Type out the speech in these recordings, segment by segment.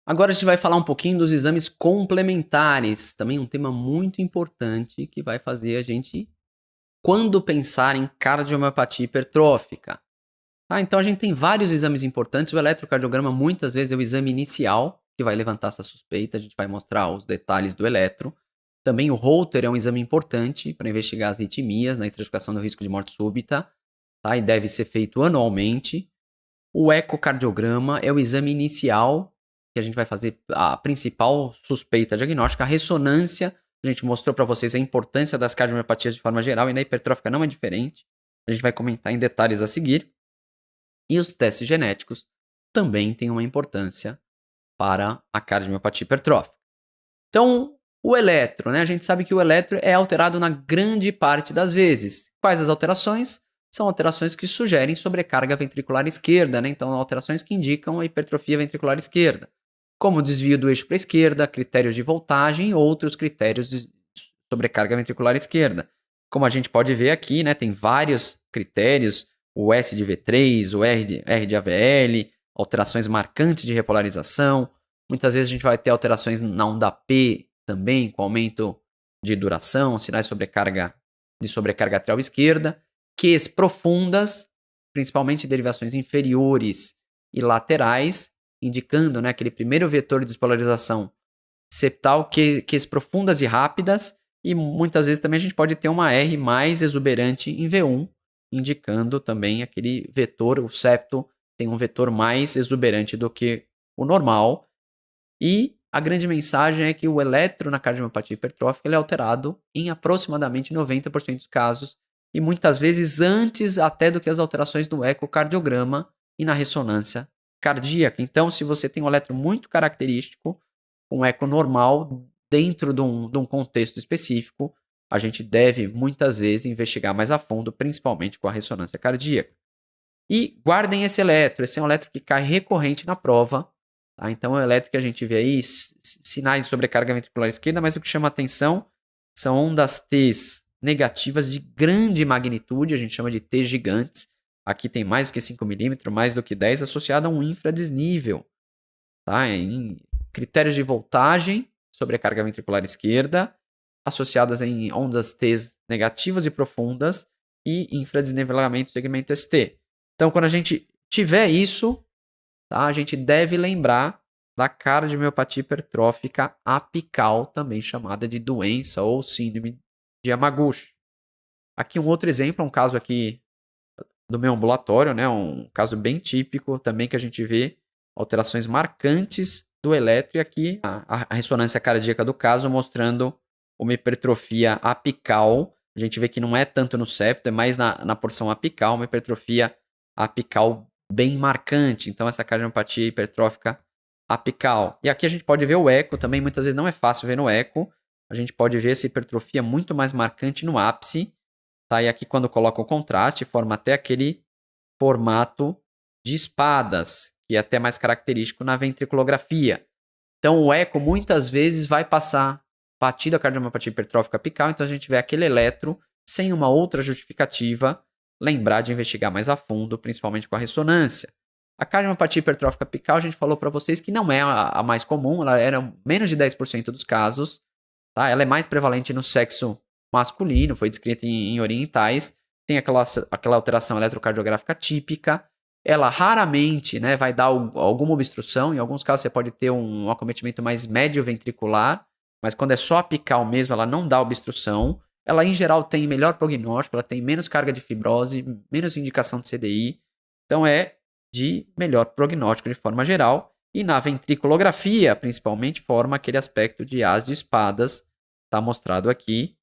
Agora a gente vai falar um pouquinho dos exames complementares, também um tema muito importante que vai fazer a gente, quando pensar em cardiomiopatia hipertrófica. Tá? Então a gente tem vários exames importantes, o eletrocardiograma muitas vezes é o exame inicial, que vai levantar essa suspeita, a gente vai mostrar os detalhes do eletro. Também o Holter é um exame importante para investigar as arritmias na estratificação do risco de morte súbita, tá? E deve ser feito anualmente. O ecocardiograma é o exame inicial que a gente vai fazer a principal suspeita diagnóstica. A ressonância, a gente mostrou para vocês a importância das cardiomiopatias de forma geral e na hipertrófica não é diferente. A gente vai comentar em detalhes a seguir. E os testes genéticos também têm uma importância para a cardiomiopatia hipertrófica. Então, o eletro, né? A gente sabe que o eletro é alterado na grande parte das vezes. Quais as alterações? São alterações que sugerem sobrecarga ventricular esquerda, né? Então, alterações que indicam a hipertrofia ventricular esquerda, como desvio do eixo para a esquerda, critérios de voltagem e outros critérios de sobrecarga ventricular esquerda. Como a gente pode ver aqui, né? Tem vários critérios, o S de V3, o R de AVL, alterações marcantes de repolarização. Muitas vezes a gente vai ter alterações na onda P também, com aumento de duração, sinais de sobrecarga atrial esquerda, Qs profundas, principalmente derivações inferiores e laterais, indicando, né, aquele primeiro vetor de despolarização septal, Qs profundas e rápidas, e muitas vezes também a gente pode ter uma R mais exuberante em V1, indicando também aquele vetor, o septo tem um vetor mais exuberante do que o normal. E a grande mensagem é que o eletro na cardiomiopatia hipertrófica ele é alterado em aproximadamente 90% dos casos e muitas vezes antes até do que as alterações no ecocardiograma e na ressonância cardíaca. Então, se você tem um eletro muito característico, um eco normal dentro de um contexto específico, a gente deve muitas vezes investigar mais a fundo, principalmente com a ressonância cardíaca. E guardem esse eletro é um eletro que cai recorrente na prova. Tá? Então, o eletro que a gente vê aí, sinais de sobrecarga ventricular esquerda, mas o que chama atenção são ondas T's negativas de grande magnitude, a gente chama de T gigantes. Aqui tem mais do que 5 milímetros, mais do que 10, associado a um infradesnível. Tá? Em critérios de voltagem, sobrecarga ventricular esquerda, associadas em ondas T's negativas e profundas e infradesnivelamento do segmento ST. Então, quando a gente tiver isso, tá, a gente deve lembrar da cardiomiopatia hipertrófica apical, também chamada de doença ou síndrome de Yamaguchi. Aqui um outro exemplo, um caso aqui do meu ambulatório, né, um caso bem típico também que a gente vê alterações marcantes do eletro e aqui a ressonância cardíaca do caso mostrando uma hipertrofia apical. A gente vê que não é tanto no septo, é mais na porção apical, uma hipertrofia apical bem marcante. Então, essa cardiomiopatia hipertrófica apical. E aqui a gente pode ver o eco também, muitas vezes não é fácil ver no eco. A gente pode ver essa hipertrofia muito mais marcante no ápice. Tá? E aqui, quando coloca o contraste, forma até aquele formato de espadas, que é até mais característico na ventriculografia. Então, o eco muitas vezes vai passar batido a cardiomiopatia hipertrófica apical, então a gente vê aquele eletro sem uma outra justificativa, lembrar de investigar mais a fundo, principalmente com a ressonância. A cardiomiopatia hipertrófica apical, a gente falou para vocês que não é a mais comum, ela era menos de 10% dos casos, tá? Ela é mais prevalente no sexo masculino, foi descrita em orientais, tem aquela alteração eletrocardiográfica típica, ela raramente, né, vai dar alguma obstrução, em alguns casos você pode ter um acometimento mais médio ventricular, mas quando é só apical mesmo, ela não dá obstrução. Ela, em geral, tem melhor prognóstico, ela tem menos carga de fibrose, menos indicação de CDI. Então, é de melhor prognóstico de forma geral. E na ventriculografia, principalmente, forma aquele aspecto de as de espadas, está mostrado aqui,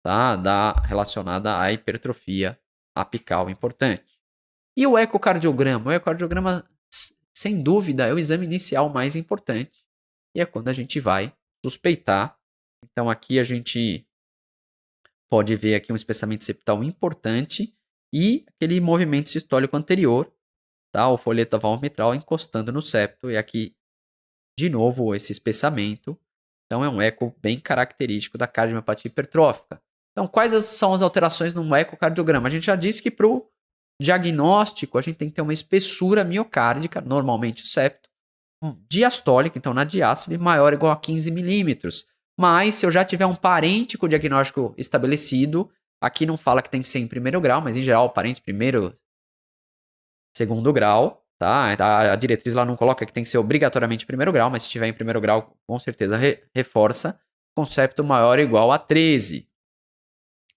tá? Relacionada à hipertrofia apical importante. E o ecocardiograma? O ecocardiograma, sem dúvida, é o exame inicial mais importante. E é quando a gente vai suspeitar. Então, aqui a gente pode ver aqui um espessamento septal importante e aquele movimento sistólico anterior, tá? O folheto valvo mitral encostando no septo. E aqui, de novo, esse espessamento. Então, é um eco bem característico da cardiomiopatia hipertrófica. Então, quais são as alterações no ecocardiograma? A gente já disse que para o diagnóstico, a gente tem que ter uma espessura miocárdica, normalmente o septo, diastólica, então na diástole, maior ou igual a 15 milímetros. Mas se eu já tiver um parente com diagnóstico estabelecido, aqui não fala que tem que ser em primeiro grau, mas em geral, parente primeiro, segundo grau, tá? A diretriz lá não coloca que tem que ser obrigatoriamente primeiro grau, mas se tiver em primeiro grau, com certeza reforça. Concepto maior ou igual a 13.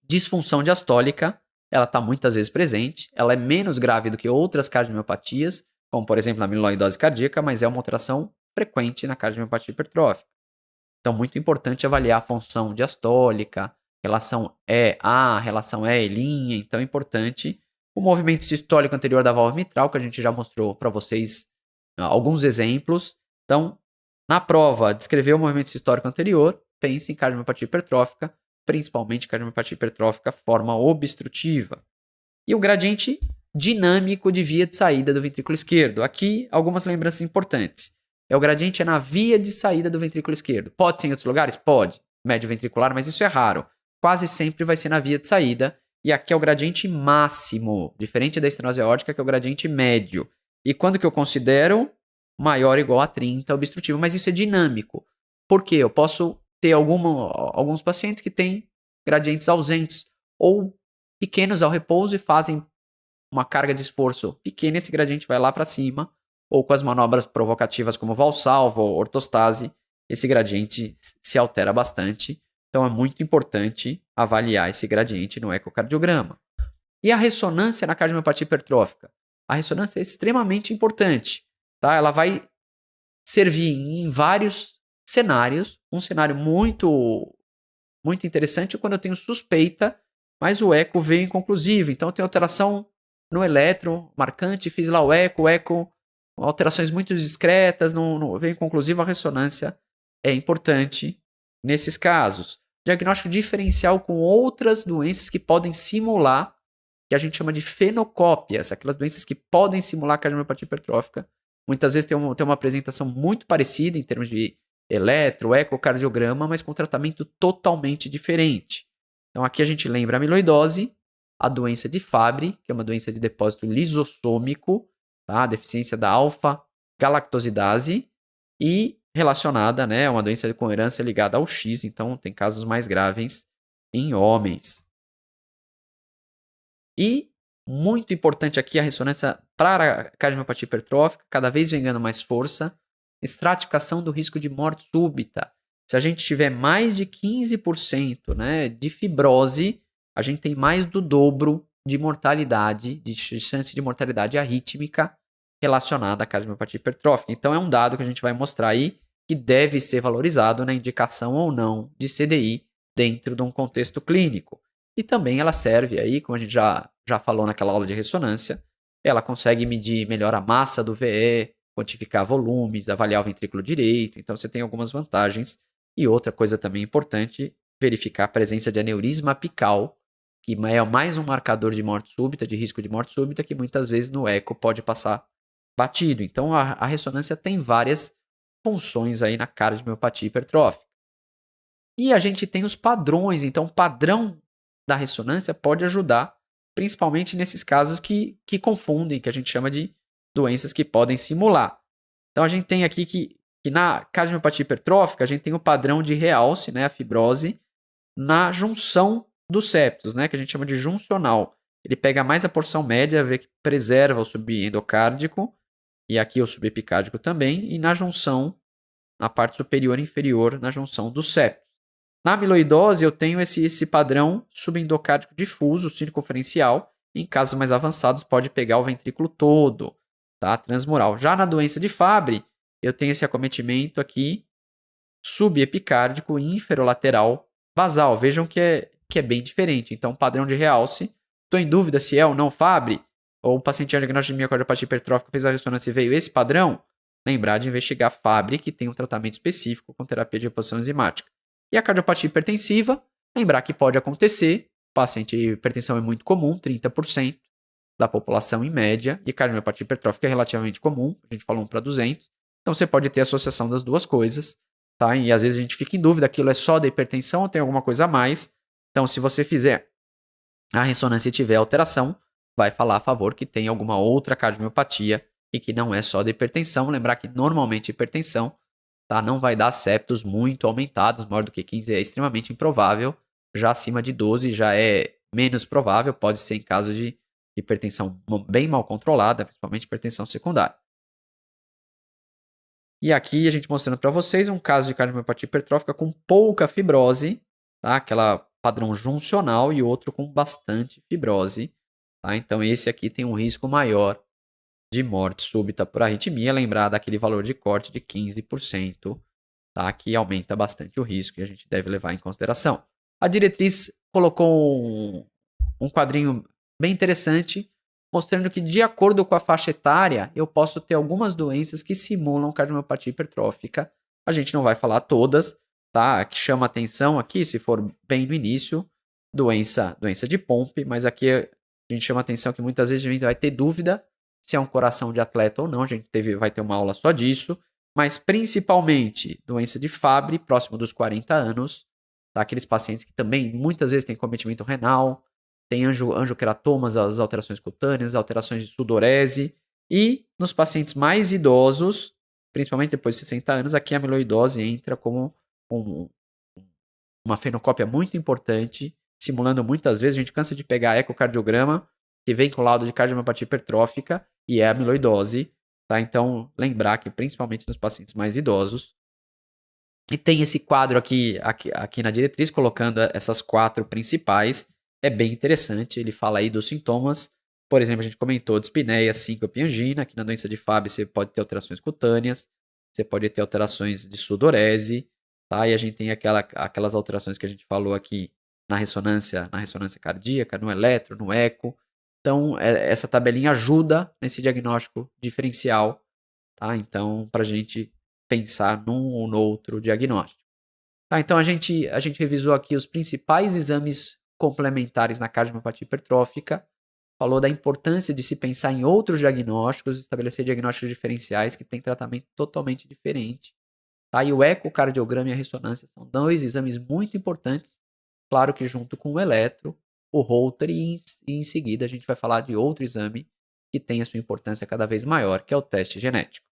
Disfunção diastólica, ela está muitas vezes presente, ela é menos grave do que outras cardiomiopatias, como por exemplo a amiloidose cardíaca, mas é uma alteração frequente na cardiomiopatia hipertrófica. Então, muito importante avaliar a função diastólica, relação E-A, relação E-linha. Então, é importante o movimento sistólico anterior da válvula mitral, que a gente já mostrou para vocês alguns exemplos. Então, na prova, descrever o movimento sistólico anterior, pense em cardiomiopatia hipertrófica, principalmente cardiomiopatia hipertrófica forma obstrutiva. E o gradiente dinâmico de via de saída do ventrículo esquerdo. Aqui, algumas lembranças importantes. O gradiente é na via de saída do ventrículo esquerdo. Pode ser em outros lugares? Pode. Médio ventricular, mas isso é raro. Quase sempre vai ser na via de saída. E aqui é o gradiente máximo, diferente da estenose aórtica, que é o gradiente médio. E quando que eu considero maior ou igual a 30 obstrutivo? Mas isso é dinâmico. Por quê? Eu posso ter alguns pacientes que têm gradientes ausentes ou pequenos ao repouso e fazem uma carga de esforço pequena, esse gradiente vai lá para cima, ou com as manobras provocativas como valsalva ou ortostase, esse gradiente se altera bastante. Então é muito importante avaliar esse gradiente no ecocardiograma. E a ressonância na cardiomiopatia hipertrófica? A ressonância é extremamente importante. Tá? Ela vai servir em vários cenários. Um cenário muito interessante é quando eu tenho suspeita, mas o eco veio inconclusivo. Então eu tenho alteração no eletro, marcante, fiz lá o eco, alterações muito discretas, não veio inconclusivo, a ressonância é importante nesses casos. Diagnóstico diferencial com outras doenças que podem simular, que a gente chama de fenocópias, aquelas doenças que podem simular cardiomiopatia hipertrófica. Muitas vezes tem uma apresentação muito parecida em termos de eletro, ecocardiograma, mas com tratamento totalmente diferente. Então aqui a gente lembra a amiloidose, a doença de Fabry, que é uma doença de depósito lisossômico, tá? A deficiência da alfa-galactosidase, e relacionada, né, a uma doença com herança ligada ao X, então tem casos mais graves em homens. E muito importante aqui a ressonância para a cardiomiopatia hipertrófica, cada vez vem ganhando mais força, estratificação do risco de morte súbita. Se a gente tiver mais de 15%, né, de fibrose, a gente tem mais do dobro de mortalidade, de chance de mortalidade arrítmica relacionada à cardiomiopatia hipertrófica. Então é um dado que a gente vai mostrar aí que deve ser valorizado na indicação ou não de CDI dentro de um contexto clínico. E também ela serve aí, como a gente já falou naquela aula de ressonância, ela consegue medir melhor a massa do VE, quantificar volumes, avaliar o ventrículo direito, então você tem algumas vantagens. E outra coisa também importante, verificar a presença de aneurisma apical, que é mais um marcador de morte súbita, de risco de morte súbita, que muitas vezes no eco pode passar batido. Então a ressonância tem várias funções aí na cardiomiopatia hipertrófica. E a gente tem os padrões, então o padrão da ressonância pode ajudar, principalmente nesses casos que confundem, que a gente chama de doenças que podem simular. Então a gente tem aqui que na cardiomiopatia hipertrófica a gente tem o padrão de realce, né, a fibrose, na junção dos septos, né, que a gente chama de juncional. Ele pega mais a porção média, vê que preserva o subendocárdico, e aqui o subepicárdico também, e na junção, na parte superior e inferior, na junção dos septos. Na amiloidose, eu tenho esse padrão subendocárdico difuso, circunferencial. Em casos mais avançados, pode pegar o ventrículo todo, tá? Transmural. Já na doença de Fabry, eu tenho esse acometimento aqui subepicárdico inferolateral basal. Vejam que é bem diferente. Então, padrão de realce. Estou em dúvida se é ou não Fabry, ou o paciente tinha diagnóstico de miocardiopatia hipertrófica, fez a ressonância e veio esse padrão. Lembrar de investigar Fabry, que tem um tratamento específico com terapia de reposição enzimática. E a cardiopatia hipertensiva, lembrar que pode acontecer, paciente hipertensão é muito comum, 30% da população em média, e cardiomiopatia hipertrófica é relativamente comum, a gente falou 1 para 200, então você pode ter associação das duas coisas, tá? E às vezes a gente fica em dúvida, aquilo é só da hipertensão ou tem alguma coisa a mais, então se você fizer a ressonância e tiver alteração, vai falar a favor que tem alguma outra cardiomiopatia e que não é só da hipertensão. Lembrar que normalmente hipertensão, tá, não vai dar septos muito aumentados, maior do que 15 é extremamente improvável, já acima de 12 já é menos provável, pode ser em casos de hipertensão bem mal controlada, principalmente hipertensão secundária. E aqui a gente mostrando para vocês um caso de cardiomiopatia hipertrófica com pouca fibrose, tá? Aquela padrão juncional e outro com bastante fibrose, tá? Então esse aqui tem um risco maior de morte súbita por arritmia, lembrar daquele valor de corte de 15%, tá? Que aumenta bastante o risco e a gente deve levar em consideração. A diretriz colocou um quadrinho bem interessante, mostrando que de acordo com a faixa etária, eu posso ter algumas doenças que simulam cardiomiopatia hipertrófica. A gente não vai falar todas, tá? A que chama atenção aqui, se for bem no início, doença de Pompe, mas aqui a gente chama atenção que muitas vezes a gente vai ter dúvida se é um coração de atleta ou não, a gente vai ter uma aula só disso, mas principalmente doença de Fabry, próximo dos 40 anos, tá? Aqueles pacientes que também muitas vezes têm cometimento renal, tem angioqueratomas, as alterações cutâneas, alterações de sudorese, e nos pacientes mais idosos, principalmente depois de 60 anos, aqui a amiloidose entra como uma fenocópia muito importante, simulando muitas vezes, a gente cansa de pegar ecocardiograma, que vem com laudo de cardiomiopatia hipertrófica, e é amiloidose, tá? Então, lembrar que principalmente nos pacientes mais idosos. E tem esse quadro aqui na diretriz, colocando essas 4 principais, é bem interessante, ele fala aí dos sintomas, por exemplo, a gente comentou dispneia, síncope e angina, que na doença de Fabry você pode ter alterações cutâneas, você pode ter alterações de sudorese, tá? E a gente tem aquelas alterações que a gente falou aqui na ressonância cardíaca, no eletro, no eco. Então, essa tabelinha ajuda nesse diagnóstico diferencial, tá? Então, para a gente pensar num ou no outro diagnóstico. Tá, então, a gente revisou aqui os principais exames complementares na cardiomiopatia hipertrófica, falou da importância de se pensar em outros diagnósticos, estabelecer diagnósticos diferenciais que têm tratamento totalmente diferente. Tá? E o ecocardiograma e a ressonância são 2 exames muito importantes, claro que junto com o eletro, o Holter e em seguida a gente vai falar de outro exame que tem a sua importância cada vez maior, que é o teste genético.